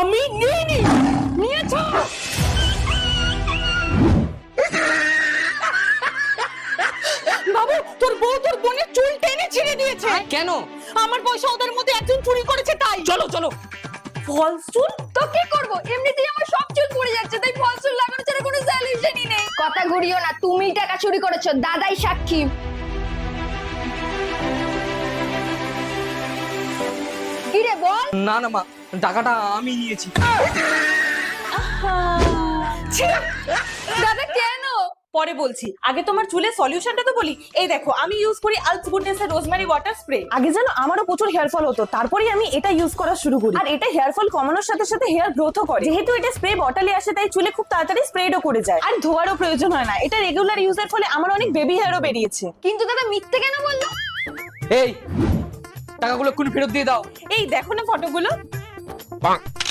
আমি নিইনি। নিয়েছো? বাবু, তোর বউ তোর বোনের চুল টেনে ছিঁড়ে দিয়েছে। কেন? আমার পয়সা ওদের মধ্যে একজন চুরি করেছে তাই। চলো চলো। ফলস চুল তো কি করব? এমনিতেই আমার সব চুল পড়ে যাচ্ছে, তাই ফলস চুল লাগানো ছাড়া কোনো সলিউশনই নেই। কথা ঘুরিও না, তুমিই টাকা চুরি করেছো, দাদাই সাক্ষী। কি রে বল? না না মা, টাকাটা আমি নিয়েছি। দাদা কেন? পরে বলছি, আগে তোমার চুলের সলিউশনটা তো বলি। এই দেখো, আমি ইউজ করি আলস গুডনেসের রোজমেরি ওয়াটার স্প্রে। আগে জানো আমারও প্রচুর হেয়ার ফল হতো, তারপরেই আমি এটা ইউজ করা শুরু করি। আর এটা হেয়ার ফল কমানোর সাথে সাথে হেয়ার গ্রোথও করে। যেহেতু এটা স্প্রে বটলে আসে, তাই চুলে খুব তাড়াতাড়ি স্প্রেডও করে যায়, আর ধোয়ারও প্রয়োজন হয় না। এটা রেগুলার ইউজের ফলে আমার অনেক বেবি হেয়ারও বেরিয়েছে। কিন্তু দাদা মিথ্যে কেন বললো? এই টাকাগুলো এক্ষুনি ফেরত দিয়ে দাও। এই দেখো না ফটোগুলো।